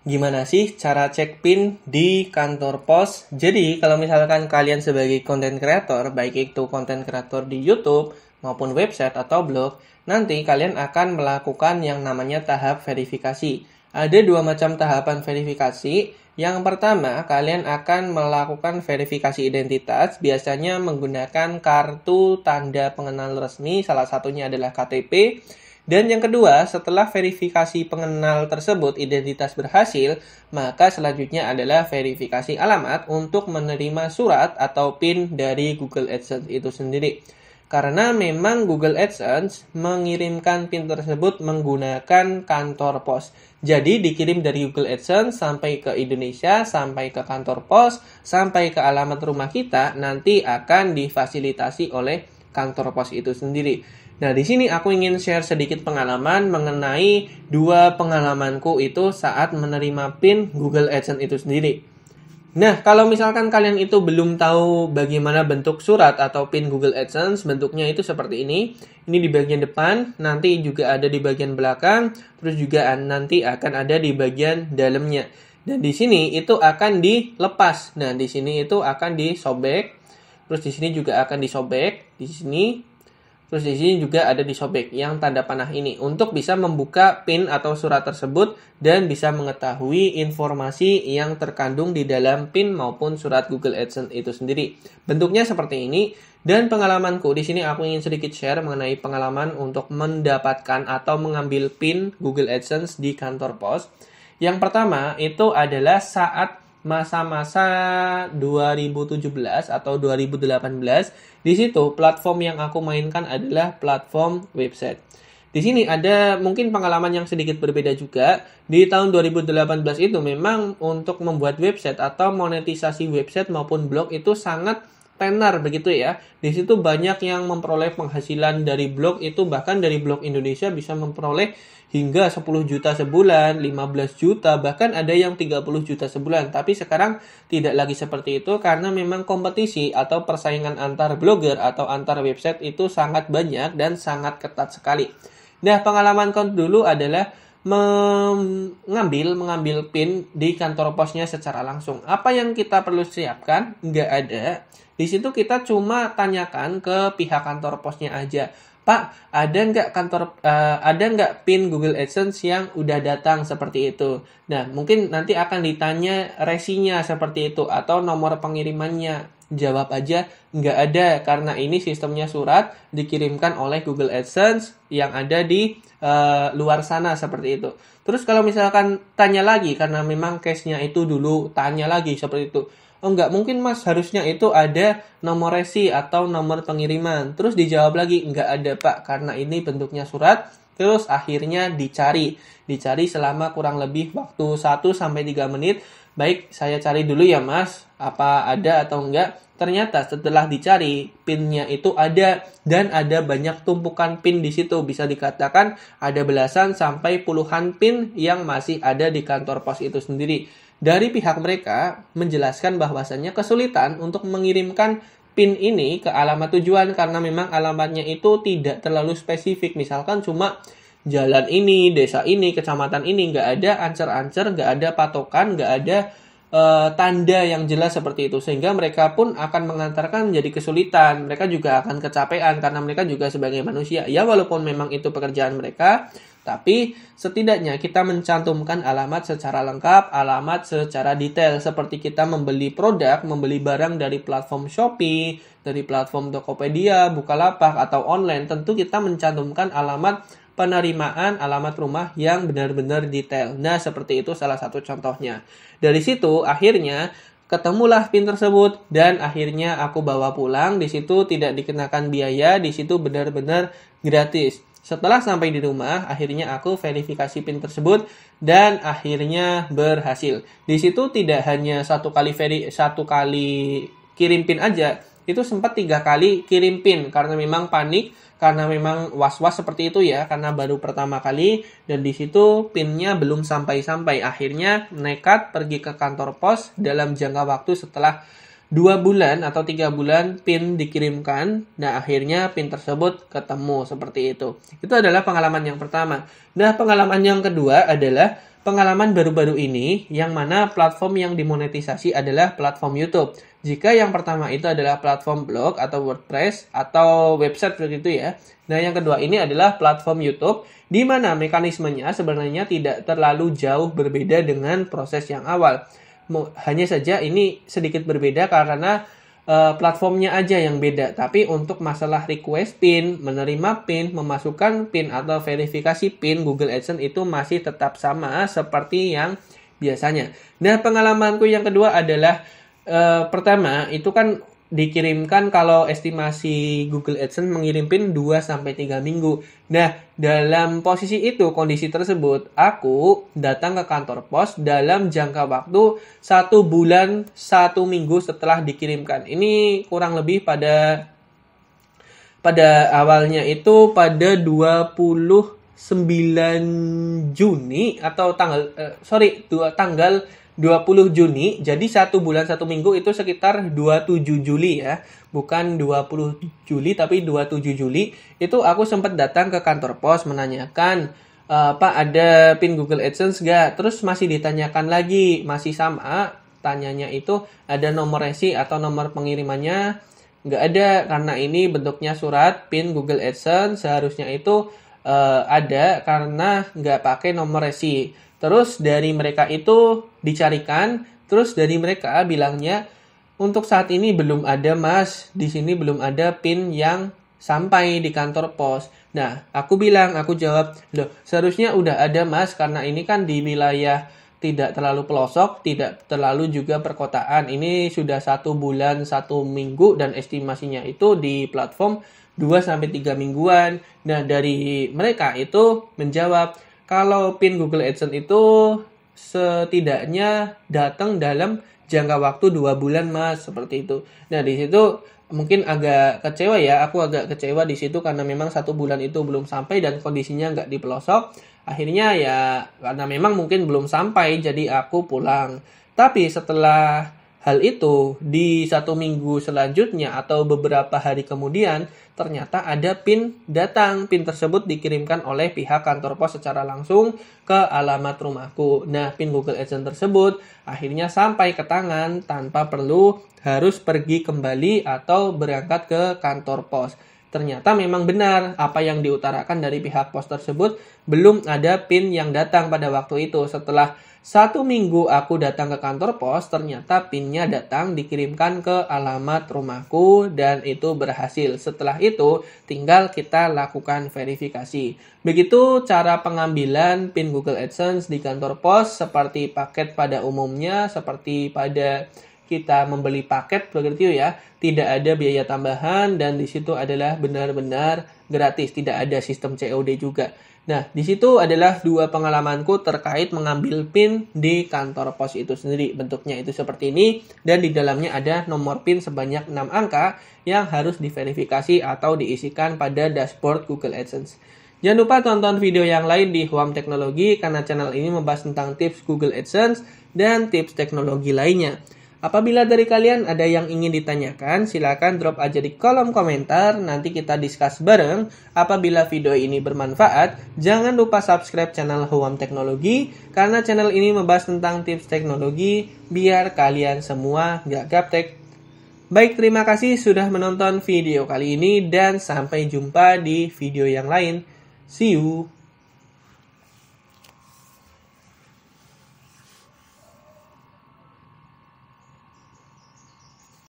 Gimana sih cara cek PIN di kantor pos? Jadi, kalau misalkan kalian sebagai content creator, baik itu content creator di YouTube maupun website atau blog, nanti kalian akan melakukan yang namanya tahap verifikasi. Ada dua macam tahapan verifikasi. Yang pertama, kalian akan melakukan verifikasi identitas, biasanya menggunakan kartu tanda pengenal resmi, salah satunya adalah KTP. Dan yang kedua, setelah verifikasi pengenal tersebut identitas berhasil, maka selanjutnya adalah verifikasi alamat untuk menerima surat atau PIN dari Google AdSense itu sendiri. Karena memang Google AdSense mengirimkan PIN tersebut menggunakan kantor pos. Jadi dikirim dari Google AdSense sampai ke Indonesia, sampai ke kantor pos, sampai ke alamat rumah kita, nanti akan difasilitasi oleh kantor pos itu sendiri. Nah, di sini aku ingin share sedikit pengalaman mengenai dua pengalamanku itu saat menerima PIN Google AdSense itu sendiri. Nah, kalau misalkan kalian itu belum tahu bagaimana bentuk surat atau PIN Google AdSense, bentuknya itu seperti ini. Ini di bagian depan, nanti juga ada di bagian belakang, terus juga nanti akan ada di bagian dalamnya. Dan di sini itu akan dilepas. Nah, di sini itu akan disobek. Terus di sini juga akan disobek, di sini. Terus di sini juga ada disobek yang tanda panah ini untuk bisa membuka PIN atau surat tersebut dan bisa mengetahui informasi yang terkandung di dalam PIN maupun surat Google AdSense itu sendiri. Bentuknya seperti ini dan pengalamanku di sini aku ingin sedikit share mengenai pengalaman untuk mendapatkan atau mengambil PIN Google AdSense di kantor pos. Yang pertama itu adalah saat masa-masa 2017 atau 2018. Di situ platform yang aku mainkan adalah platform website. Di sini ada mungkin pengalaman yang sedikit berbeda juga. Di tahun 2018 itu memang untuk membuat website atau monetisasi website maupun blog itu sangat tenar begitu ya. Di situ banyak yang memperoleh penghasilan dari blog itu, bahkan dari blog Indonesia bisa memperoleh hingga 10 juta sebulan, 15 juta, bahkan ada yang 30 juta sebulan. Tapi sekarang tidak lagi seperti itu karena memang kompetisi atau persaingan antar blogger atau antar website itu sangat banyak dan sangat ketat sekali. Nah, pengalamanku dulu adalah mengambil PIN di kantor posnya secara langsung. Apa yang kita perlu siapkan? Nggak ada. Di situ kita cuma tanyakan ke pihak kantor posnya aja. Pak, ada nggak PIN Google AdSense yang udah datang seperti itu? Nah, mungkin nanti akan ditanya resinya seperti itu atau nomor pengirimannya. Jawab aja, nggak ada karena ini sistemnya surat dikirimkan oleh Google AdSense yang ada di luar sana seperti itu. Terus kalau misalkan tanya lagi karena memang case-nya itu dulu tanya lagi seperti itu. Oh enggak, mungkin mas harusnya itu ada nomor resi atau nomor pengiriman. Terus dijawab lagi, enggak ada pak karena ini bentuknya surat. Terus akhirnya dicari selama kurang lebih waktu 1-3 menit. Baik, saya cari dulu ya mas, apa ada atau enggak. Ternyata setelah dicari, PIN-nya itu ada dan ada banyak tumpukan PIN di situ. Bisa dikatakan ada belasan sampai puluhan PIN yang masih ada di kantor pos itu sendiri. Dari pihak mereka menjelaskan bahwasannya kesulitan untuk mengirimkan PIN ini ke alamat tujuan karena memang alamatnya itu tidak terlalu spesifik. Misalkan cuma jalan ini, desa ini, kecamatan ini, nggak ada ancer-ancer, nggak ada patokan, nggak ada tanda yang jelas seperti itu. Sehingga mereka pun akan mengantarkan menjadi kesulitan. Mereka juga akan kecapean karena mereka juga sebagai manusia. Ya walaupun memang itu pekerjaan mereka, tapi setidaknya kita mencantumkan alamat secara lengkap, alamat secara detail. Seperti kita membeli produk, membeli barang dari platform Shopee, dari platform Tokopedia, Bukalapak, atau online. Tentu kita mencantumkan alamat penerimaan, alamat rumah yang benar-benar detail. Nah, seperti itu salah satu contohnya. Dari situ akhirnya ketemulah PIN tersebut dan akhirnya aku bawa pulang. Di situ tidak dikenakan biaya, di situ benar-benar gratis. Setelah sampai di rumah, akhirnya aku verifikasi PIN tersebut dan akhirnya berhasil. Di situ tidak hanya satu kali kirim PIN aja, itu sempat 3 kali kirim PIN karena memang panik, karena memang was-was seperti itu ya, karena baru pertama kali dan di situ PIN-nya belum sampai-sampai. Akhirnya nekat pergi ke kantor pos dalam jangka waktu setelah 2 bulan atau 3 bulan PIN dikirimkan. Nah, akhirnya PIN tersebut ketemu seperti itu. Itu adalah pengalaman yang pertama. Nah, pengalaman yang kedua adalah pengalaman baru-baru ini, yang mana platform yang dimonetisasi adalah platform YouTube. Jika yang pertama itu adalah platform blog atau WordPress atau website seperti itu ya. Nah, yang kedua ini adalah platform YouTube, di mana mekanismenya sebenarnya tidak terlalu jauh berbeda dengan proses yang awal. Hanya saja ini sedikit berbeda karena platformnya aja yang beda. Tapi untuk masalah request PIN, menerima PIN, memasukkan PIN atau verifikasi PIN Google AdSense itu masih tetap sama seperti yang biasanya. Nah, pengalamanku yang kedua adalah pertama, itu kan dikirimkan kalau estimasi Google AdSense mengirim PIN 2-3 minggu. Nah, dalam posisi itu, kondisi tersebut, aku datang ke kantor pos dalam jangka waktu 1 bulan 1 minggu setelah dikirimkan. Ini kurang lebih pada awalnya itu pada 29 Juni atau tanggal 20 Juni, jadi 1 bulan 1 minggu itu sekitar 27 Juli ya. Bukan 20 Juli tapi 27 Juli. Itu aku sempat datang ke kantor pos menanyakan, Pak ada PIN Google AdSense nggak? Terus masih ditanyakan lagi, masih sama. Tanyanya itu ada nomor resi atau nomor pengirimannya? Nggak ada, karena ini bentuknya surat PIN Google AdSense. Seharusnya itu ada karena nggak pakai nomor resi. Terus dari mereka itu dicarikan, terus dari mereka bilangnya untuk saat ini belum ada mas, di sini belum ada PIN yang sampai di kantor pos. Nah, aku jawab, loh seharusnya udah ada mas, karena ini kan di wilayah tidak terlalu pelosok, tidak terlalu juga perkotaan. Ini sudah 1 bulan 1 minggu dan estimasinya itu di platform 2-3 mingguan. Nah, dari mereka itu menjawab, kalau PIN Google AdSense itu setidaknya datang dalam jangka waktu 2 bulan mas, seperti itu. Nah, di situ mungkin agak kecewa ya, aku agak kecewa di situ karena memang 1 bulan itu belum sampai dan kondisinya nggak di pelosok. Akhirnya ya karena memang mungkin belum sampai, jadi aku pulang. Tapi setelah hal itu di 1 minggu selanjutnya atau beberapa hari kemudian, ternyata ada PIN datang. PIN tersebut dikirimkan oleh pihak kantor pos secara langsung ke alamat rumahku. Nah, PIN Google AdSense tersebut akhirnya sampai ke tangan tanpa perlu harus pergi kembali atau berangkat ke kantor pos. Ternyata memang benar apa yang diutarakan dari pihak pos tersebut, belum ada PIN yang datang pada waktu itu. Setelah 1 minggu aku datang ke kantor pos, ternyata PIN-nya datang dikirimkan ke alamat rumahku dan itu berhasil. Setelah itu tinggal kita lakukan verifikasi. Begitu cara pengambilan PIN Google AdSense di kantor pos, seperti paket pada umumnya, seperti pada kita membeli paket begitu ya. Tidak ada biaya tambahan dan di situ adalah benar-benar gratis, tidak ada sistem COD juga. Nah, di situ adalah 2 pengalamanku terkait mengambil PIN di kantor pos itu sendiri. Bentuknya itu seperti ini dan di dalamnya ada nomor PIN sebanyak 6 angka yang harus diverifikasi atau diisikan pada dashboard Google AdSense. Jangan lupa tonton video yang lain di Huam Teknologi karena channel ini membahas tentang tips Google AdSense dan tips teknologi lainnya. Apabila dari kalian ada yang ingin ditanyakan, silakan drop aja di kolom komentar, nanti kita discuss bareng. Apabila video ini bermanfaat, jangan lupa subscribe channel Huam Teknologi, karena channel ini membahas tentang tips teknologi, biar kalian semua gak gaptek. Baik, terima kasih sudah menonton video kali ini, dan sampai jumpa di video yang lain. See you!